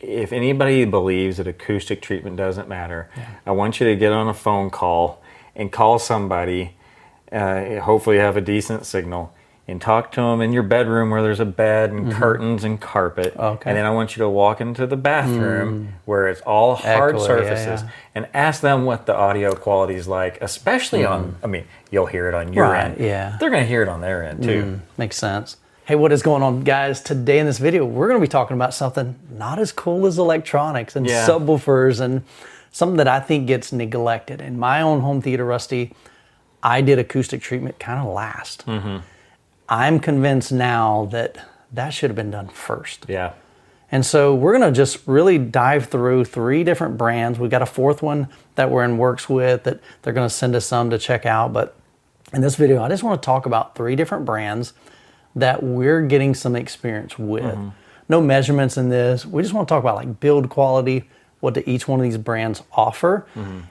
if anybody believes that acoustic treatment doesn't matter, I want you to get on a phone call and call somebody, hopefully have a decent signal, and talk to them in your bedroom where there's a bed and curtains and carpet. Okay. And then I want you to walk into the bathroom where it's all hard Echoey, surfaces and ask them what the audio quality is like, especially on, I mean, you'll hear it on your end. Yeah. They're going to hear it on their end too. Makes sense. Hey, what is going on, guys? Today in this video, we're going to be talking about something not as cool as electronics and subwoofers, and something that I think gets neglected. In my own home theater, Rusty, I did acoustic treatment kind of last. I'm convinced now that that should have been done first. Yeah. And so we're going to just really dive through 3 different brands. We've got a 4th one that we're in works with that they're going to send us some to check out. But in this video, I just want to talk about 3 different brands that we're getting some experience with. No measurements in this. We just want to talk about like build quality, what do each one of these brands offer.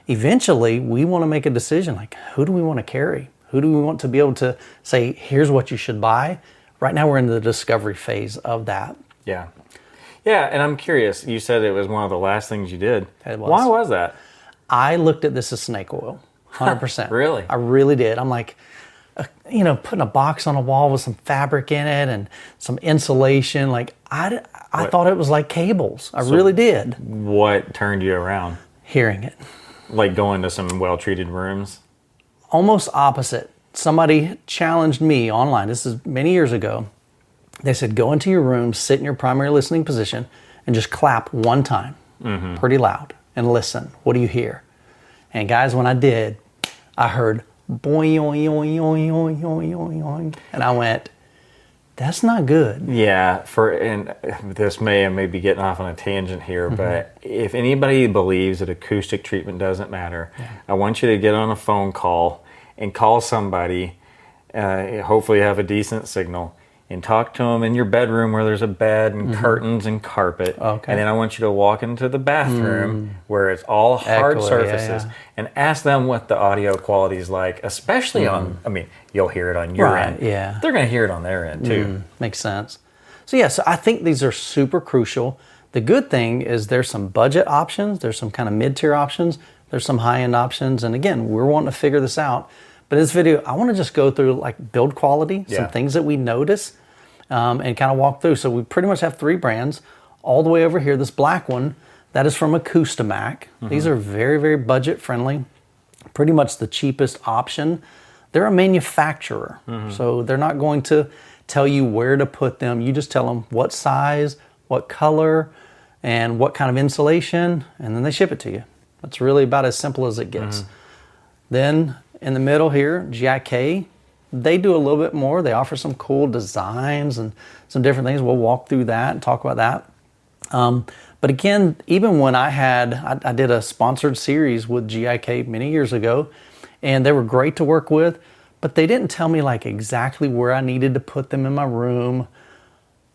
Eventually, we want to make a decision like, who do we want to carry? Who do we want to be able to say, here's what you should buy? Right now, we're in the discovery phase of that. Yeah. Yeah, and I'm curious. You said it was one of the last things you did. It was. Why was that? I looked at this as snake oil, 100%. Really? I really did. I'm like, you know, putting a box on a wall with some fabric in it and some insulation. Like, I thought it was like cables. I really did. What turned you around? Hearing it. Like going to some well-treated rooms? Almost opposite. Somebody challenged me online. This is many years ago. They said, go into your room, sit in your primary listening position, and just clap one time, pretty loud, and listen. What do you hear? And guys, when I did, I heard boing, yoing, yoing, yoing, yoing, yoing, yoing, yoing. And I went, that's not good. Yeah, and this may be getting off on a tangent here, but if anybody believes that acoustic treatment doesn't matter, I want you to get on a phone call and call somebody, hopefully have a decent signal, and talk to them in your bedroom where there's a bed and curtains and carpet. Okay. And then I want you to walk into the bathroom where it's all hard surfaces and ask them what the audio quality is like, especially on, I mean, you'll hear it on your end. Yeah. They're going to hear it on their end too. Makes sense. So so I think these are super crucial. The good thing is there's some budget options, there's some kind of mid-tier options, there's some high-end options, and again, we're wanting to figure this out. But in this video, I want to just go through like build quality, some things that we notice, and kind of walk through. So we pretty much have 3 brands. All the way over here, this black one, that is from Acoustimac. These are very, very budget friendly. Pretty much the cheapest option. They're a manufacturer, so they're not going to tell you where to put them. You just tell them what size, what color, and what kind of insulation, and then they ship it to you. That's really about as simple as it gets. Then in the middle here, GIK, they do a little bit more. They offer some cool designs and some different things. We'll walk through that and talk about that. But again, even when I did a sponsored series with GIK many years ago, and they were great to work with, but they didn't tell me like exactly where I needed to put them in my room.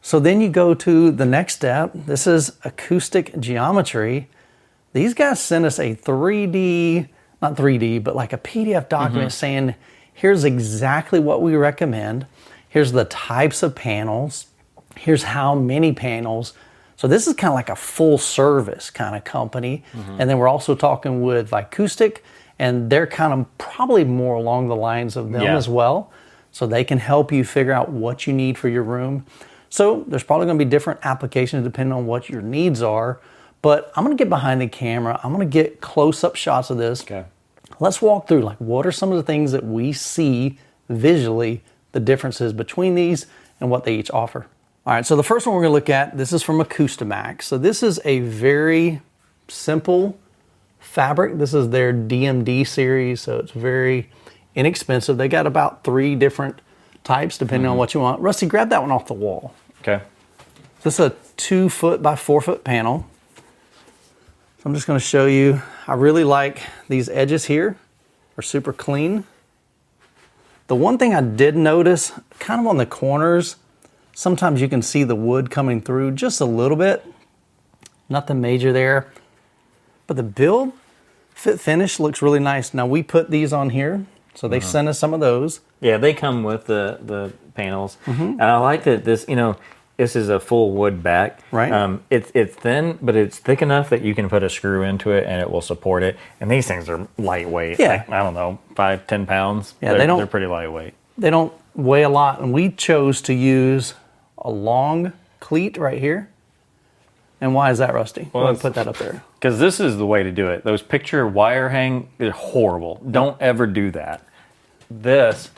So then you go to the next step. This is Acoustic Geometry. These guys sent us a 3D, not 3D, but like a PDF document saying, here's exactly what we recommend. Here's the types of panels. Here's how many panels. So this is kind of like a full service kind of company. And then we're also talking with Acoustic, and they're kind of probably more along the lines of them as well. So they can help you figure out what you need for your room. So there's probably going to be different applications depending on what your needs are. But I'm going to get behind the camera. I'm going to get close-up shots of this. Okay. Let's walk through like what are some of the things that we see visually, the differences between these and what they each offer. All right, so the first one we're going to look at, this is from Acoustimac. So this is a very simple fabric. This is their DMD series, so it's very inexpensive. They got about 3 different types depending on what you want. Rusty, grab that one off the wall. Okay. This is a 2 foot by 4 foot panel. So I'm just going to show you. I really like these edges here. They're super clean. The one thing I did notice, kind of on the corners, sometimes you can see the wood coming through just a little bit. Nothing major there. But the build, fit finish looks really nice. Now we put these on here, so they sent us some of those. Yeah, they come with the panels. And I like that this, this is a full wood back. Right. It's thin, but it's thick enough that you can put a screw into it and it will support it. And these things are lightweight. Yeah. Like, I don't know, 5-10 pounds. Yeah, they're pretty lightweight. They don't weigh a lot, and we chose to use a long cleat right here. And why is that, Rusty? Well, put that up there. Because this is the way to do it. Those picture wire hang is horrible. Don't ever do that. This,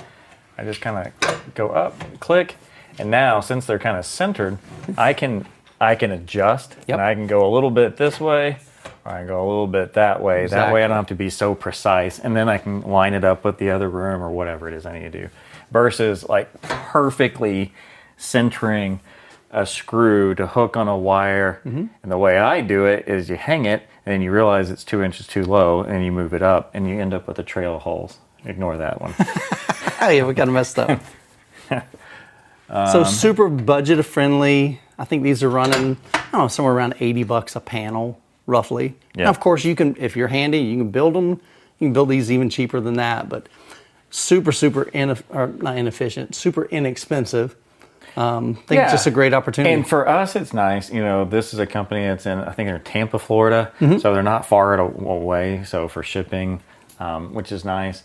I just kind of go up, click, and now since they're kind of centered, I can adjust, and I can go a little bit this way, or I can go a little bit that way. Exactly. That way I don't have to be so precise, and then I can line it up with the other room or whatever it is I need to do. Versus like perfectly centering a screw to hook on a wire. And the way I do it is you hang it, and then you realize it's 2 inches too low, and you move it up, and you end up with a trail of holes. Ignore that one. Oh yeah, we got it messed up. So super budget friendly. I think these are running, I don't know, somewhere around $80 a panel, roughly. Yeah. Now, of course, you can, if you're handy, you can build them. You can build these even cheaper than that, but super not inefficient, super inexpensive. I think it's just a great opportunity. And for us, it's nice. You know, this is a company that's in, I think they're in Tampa, Florida. So they're not far away. So for shipping, which is nice.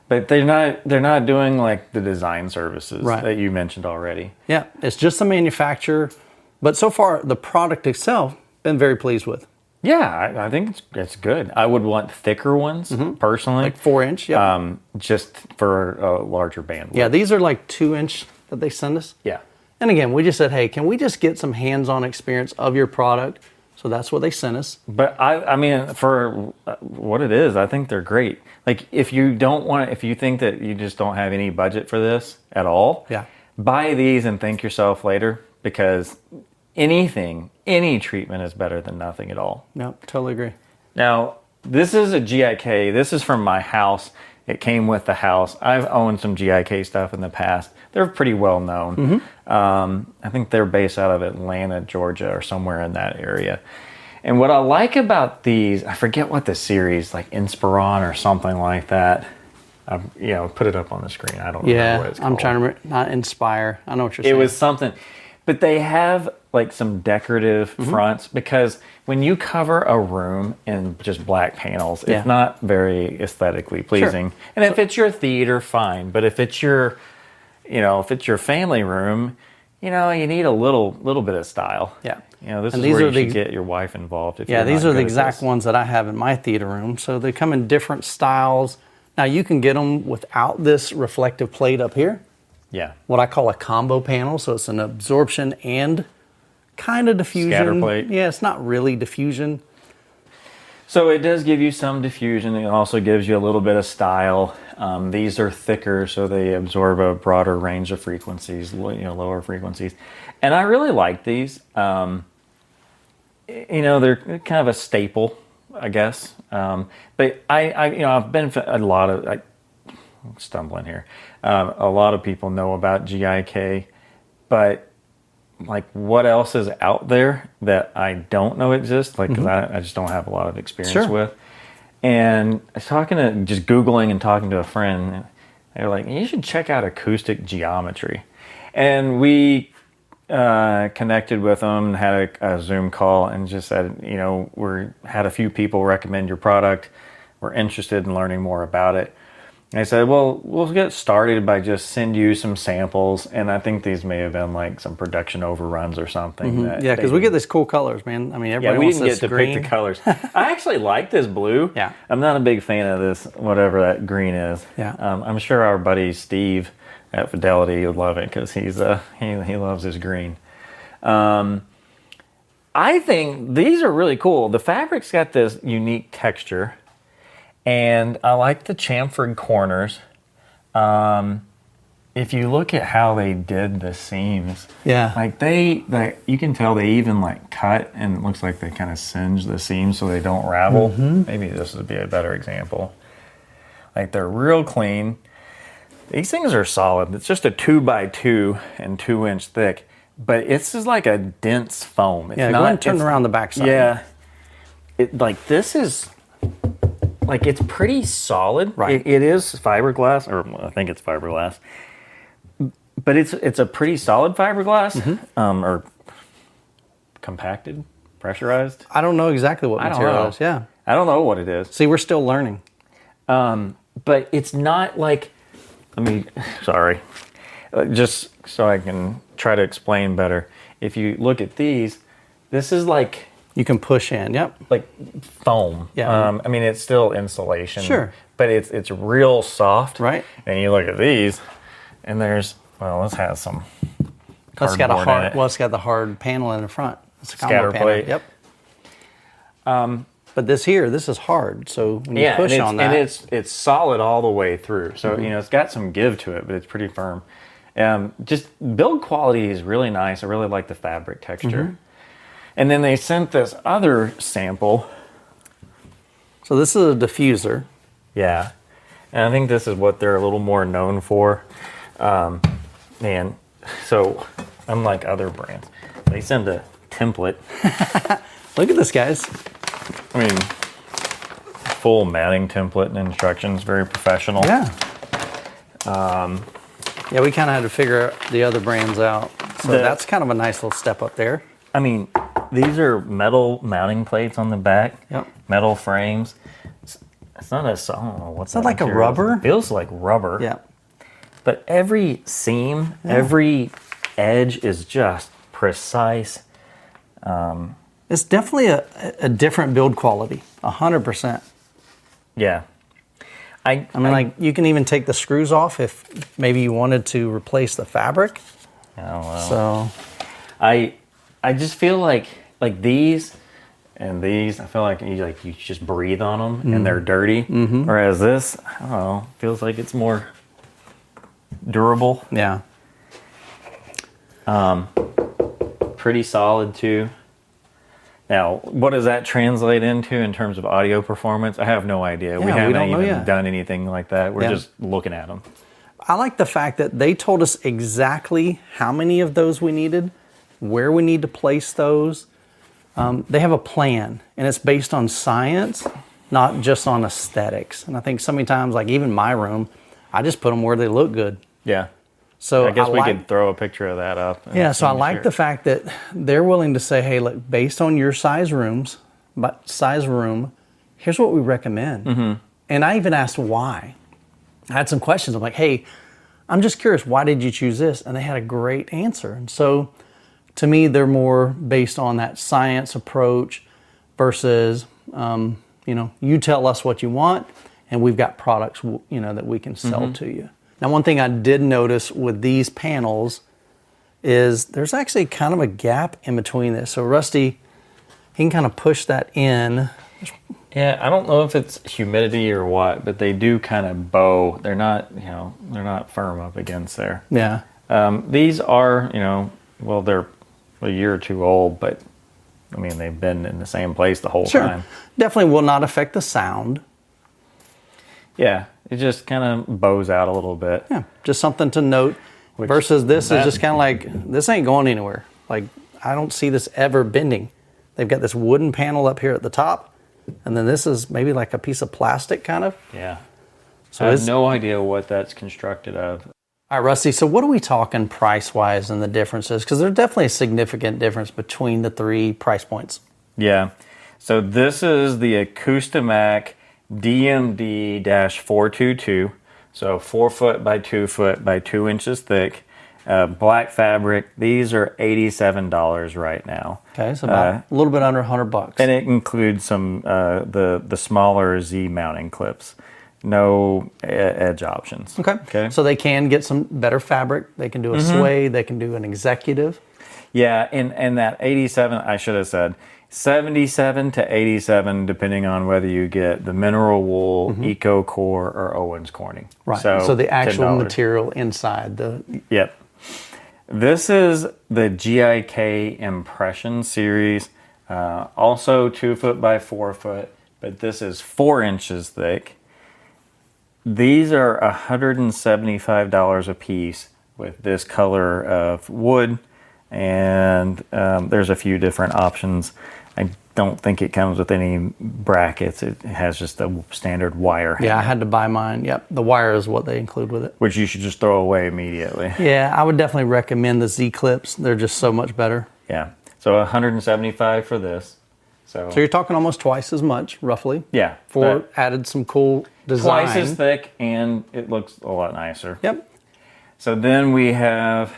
But they're not doing like the design services that you mentioned already. Yeah, it's just the manufacturer. But so far, the product itself, been very pleased with. Yeah, I think it's good. I would want thicker ones, personally. Like 4-inch, yeah. Just for a larger bandwidth. Yeah, these are like 2-inch that they send us. Yeah. And again, we just said, hey, can we just get some hands-on experience of your product? So that's what they sent us. But I mean, for what it is, I think they're great. Like if you think that you just don't have any budget for this at all, buy these and thank yourself later, because any treatment is better than nothing at all. Yep, totally agree. Now, this is a GIK. This is from my house. It came with the house. I've owned some GIK stuff in the past. They're pretty well known. I think they're based out of Atlanta, Georgia, or somewhere in that area. And what I like about these, I forget what the series, like Inspiron or something like that. Put it up on the screen. I don't remember what it's called. I'm trying to remember. Not Inspire. I know what you're saying. It was something. But they have like some decorative fronts, because when you cover a room in just black panels, it's not very aesthetically pleasing. Sure. And if it's your theater, fine. But if it's your family room, you need a little bit of style. Yeah. This is where you should get your wife involved. If these are the exact ones that I have in my theater room. So they come in different styles. Now you can get them without this reflective plate up here. Yeah. What I call a combo panel. So it's an absorption and kind of diffusion. Scatter plate. Yeah, it's not really diffusion. So it does give you some diffusion. It also gives you a little bit of style. These are thicker, so they absorb a broader range of frequencies, lower frequencies. And I really like these. They're kind of a staple, I guess. But I've been a lot of, I'm stumbling here. A lot of people know about GIK, but like what else is out there that I don't know exists? Like, 'cause I just don't have a lot of experience with. And I was just Googling and talking to a friend, and they were like, you should check out Acoustic Geometry. And we connected with them, had a Zoom call, and just said, had a few people recommend your product. We're interested in learning more about it. And I said, well, we'll get started by just send you some samples. And I think these may have been like some production overruns or something. Yeah, because we get these cool colors, man. I mean, everybody wants this green. We didn't get to pick the colors. I actually like this blue. Yeah. I'm not a big fan of this, whatever that green is. Yeah. I'm sure our buddy Steve at Fidelity would love it, because he loves his green. I think these are really cool. The fabric's got this unique texture. And I like the chamfered corners. If you look at how they did the seams, like you can tell they even like cut, and it looks like they kind of singe the seams so they don't ravel. Maybe this would be a better example. Like they're real clean. These things are solid. It's just a 2x2 and 2-inch thick, but it's just like a dense foam. It's go ahead and turn around the backside. Yeah. This is... Like, it's pretty solid. Right. It is fiberglass, or I think it's fiberglass. But it's a pretty solid fiberglass, or compacted, pressurized. I don't know exactly what material it is. Yeah. I don't know what it is. See, we're still learning. But it's not like, sorry, just so I can try to explain better. If you look at these, this is like, you can push in, yep. like foam. Yeah. I mean, it's still insulation. Sure. But it's real soft. Right. And you look at these, and there's, well, this has some It's got cardboard in it. it's got the hard panel in the front. It's a Scatter panel. plate. Yep. But this is hard. So when you push on that, and it's solid all the way through. So it's got some give to it, but it's pretty firm. Just build quality is really nice. I really like the fabric texture. And then they sent this other sample. So this is a diffuser. Yeah, and I think this is what they're a little more known for. And so unlike other brands, they send a template. Look at this, guys. I mean, full matting template and instructions, very professional. Yeah. Yeah, we kind of had to figure the other brands out. So that's kind of a nice little step up there. I mean, these are metal mounting plates on the back. Yep. Metal frames. It's not a, I don't know what's that. Is that like a rubber? It feels like rubber. Yeah. But every seam, every edge is just precise. It's definitely a different build quality, 100%. Yeah. I mean, like, you can even take the screws off if maybe you wanted to replace the fabric. Oh, well. So I just feel like these and these, I feel like you just breathe on them and they're dirty. Whereas this, I don't know, feels like it's more durable. yeah. Pretty solid too. Now, what does that translate into in terms of audio performance? I have no idea. We haven't even done anything like that. We're just looking at them. I like the fact that they told us exactly how many of those we needed, where we need to place those. They have a plan, and it's based on science, not just on aesthetics. And I think so many times, like even my room, I just put them where they look good. Yeah. So I guess we could throw a picture of that up. Yeah, so I like the fact that they're willing to say, hey, look, based on your size room, here's what we recommend. And I even asked why. I had some questions. I'm like, hey, I'm just curious, why did you choose this? And they had a great answer. And so to me, they're more based on that science approach versus, you tell us what you want, and we've got products, that we can sell to you. Now, one thing I did notice with these panels is there's actually kind of a gap in between this. So Rusty, he can kind of push that in. Yeah, I don't know if it's humidity or what, but they do kind of bow. They're not, they're not firm up against there. Yeah. These are, they're a year or two old, but I mean, they've been in the same place the whole time. Definitely will not affect the sound. Yeah, it just kind of bows out a little bit. Yeah, just something to note. Versus this is just kind of like, this ain't going anywhere. Like, I don't see this ever bending. They've got this wooden panel up here at the top, and then this is maybe like a piece of plastic kind of. Yeah. So I have no idea what that's constructed of. All right, Rusty, so what are we talking price-wise and the differences? Because there's definitely a significant difference between the three price points. Yeah. So this is the Acoustimac DMD-422, so 4 foot by 2 foot by 2 inches thick, black fabric. These are $87 right now. Okay, so about a little bit under $100. And it includes some the smaller Z mounting clips. No edge options. Okay. So they can get some better fabric. They can do a suede. They can do an executive. Yeah, and that 87, I should have said 77 to 87, depending on whether you get the mineral wool, Eco Core, or Owens Corning. Right. So the actual $10. material inside the. Yep. This is the GIK Impression series, also 2 foot by 4 foot, but this is 4 inches thick. These are $175 a piece with this color of wood, and there's a few different options. I don't think it comes with any brackets. It has just a standard wire hanger. Yeah, I had to buy mine. Yep, the wire is what they include with it. Which you should just throw away immediately. Yeah, I would definitely recommend the Z clips. They're just so much better. Yeah, so $175 for this. So you're talking almost twice as much, roughly. Yeah. For added some cool design. Twice as thick, and it looks a lot nicer. Yep. So then we have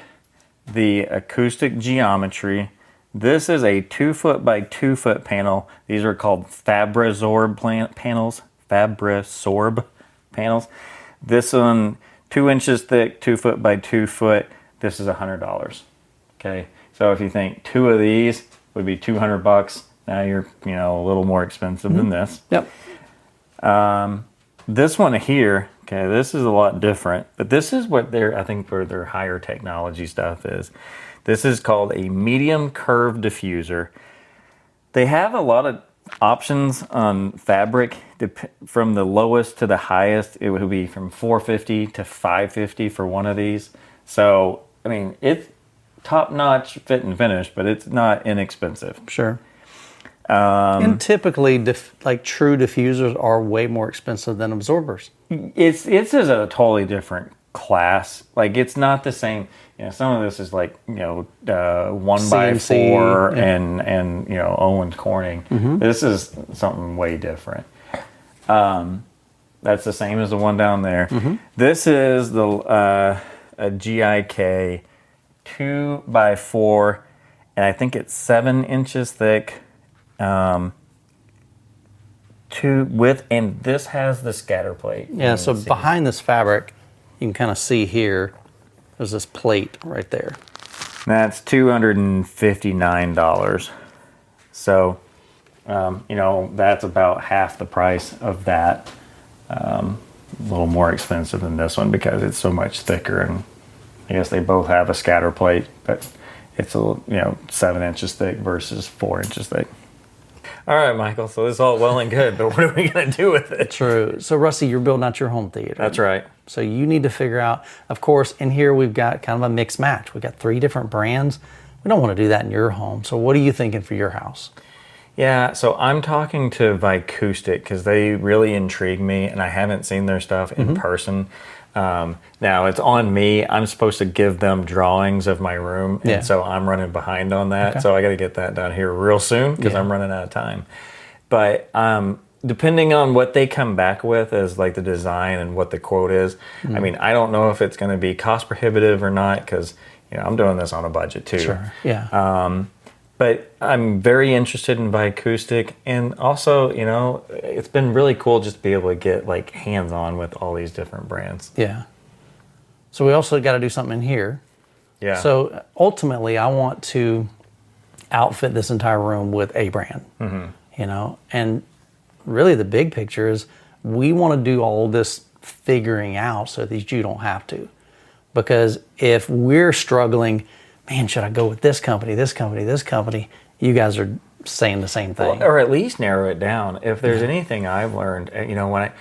the Acoustic Geometry. This is a 2 foot by 2 foot panel. These are called Fabrasorb panels. Fabrasorb panels. This one, 2 inches thick, 2 foot by 2 foot. This is $100. Okay. So if you think 2 of these would be $200, now you're a little more expensive than this. Yep. This one here, okay, this is a lot different, but this is what I think where their higher technology stuff is. This is called a medium curve diffuser. They have a lot of options on fabric from the lowest to the highest. It would be from $450 to $550 for one of these. So, I mean, it's top-notch fit and finish, but it's not inexpensive. Sure. And typically, true diffusers are way more expensive than absorbers. It's a totally different class. Like, it's not the same. Some of this is like 1x4 and Owens Corning. Mm-hmm. This is something way different. That's the same as the one down there. Mm-hmm. This is a GIK 2x4, and I think it's 7 inches thick. And this has the scatter plate. Yeah, so behind this fabric, you can kind of see here, there's this plate right there. That's $259. So, that's about half the price of that. A little more expensive than this one because it's so much thicker, and I guess they both have a scatter plate, but it's 7 inches thick versus 4 inches thick. All right, Michael, so this is all well and good, but what are we going to do with it? True. So, Rusty, you're building out your home theater. That's right. So you need to figure out, of course, in here we've got kind of a mixed match. We've got 3 different brands. We don't want to do that in your home. So what are you thinking for your house? Yeah, so I'm talking to Acoustic because they really intrigue me, and I haven't seen their stuff in person. Now, it's on me. I'm supposed to give them drawings of my room, and so I'm running behind on that. Okay. So I got to get that done here real soon because I'm running out of time. But depending on what they come back with as like the design and what the quote is, I mean, I don't know if it's going to be cost prohibitive or not because I'm doing this on a budget too. Sure. Yeah. But I'm very interested in Acoustic, and also, it's been really cool just to be able to get like hands-on with all these different brands. Yeah. So we also got to do something in here. Yeah. So ultimately, I want to outfit this entire room with a brand. And really the big picture is we want to do all this figuring out so that you don't have to. Because if we're struggling, man, should I go with this company, this company, this company? You guys are saying the same thing. Well, or at least narrow it down. If there's anything I've learned, when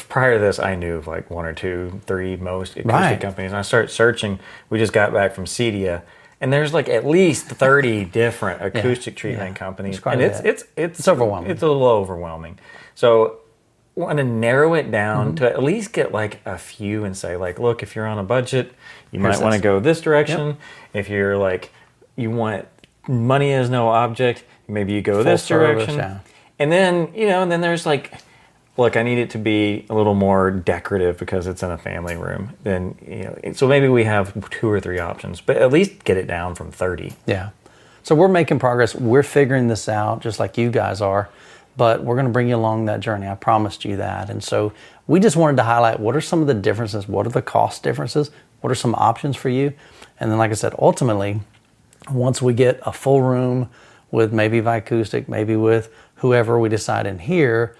prior to this, I knew of like 1 or 2, 3 most acoustic companies. And I started searching. We just got back from CEDIA, and there's like at least 30 different acoustic treatment companies. And it's overwhelming. It's a little overwhelming. So I want to narrow it down to at least get like a few and say like, look, if you're on a budget, you might want to go this direction. Yep. If you're like, you want money as no object, maybe you go this direction. And then, and then there's like, look, I need it to be a little more decorative because it's in a family room. Then, so maybe we have 2 or 3 options, but at least get it down from 30. Yeah. So we're making progress. We're figuring this out just like you guys are, but we're going to bring you along that journey. I promised you that. And so we just wanted to highlight what are some of the differences, what are the cost differences, what are some options for you. And then, like I said, ultimately, once we get a full room with maybe Acoustic, maybe with whoever we decide in here,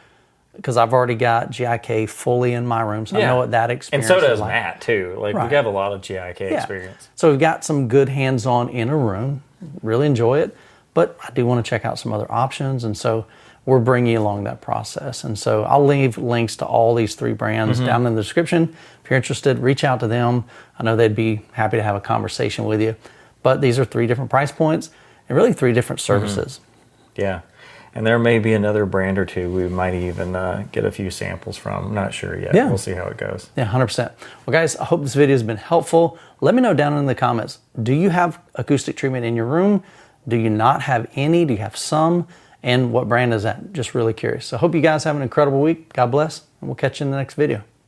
because I've already got GIK fully in my room, so I know what that experience is like. And so does Matt, too. Like, we have a lot of GIK experience. So we've got some good hands-on in a room. Really enjoy it. But I do want to check out some other options, and so we're bringing you along that process. And so I'll leave links to all these 3 brands down in the description. If you're interested, reach out to them. I know they'd be happy to have a conversation with you. But these are 3 different price points and really 3 different services. Yeah. And there may be another brand or two we might even get a few samples from. I'm not sure yet. Yeah. We'll see how it goes. Yeah, 100%. Well, guys, I hope this video has been helpful. Let me know down in the comments, do you have acoustic treatment in your room? Do you not have any? Do you have some? And what brand is that? Just really curious. So I hope you guys have an incredible week. God bless, and we'll catch you in the next video.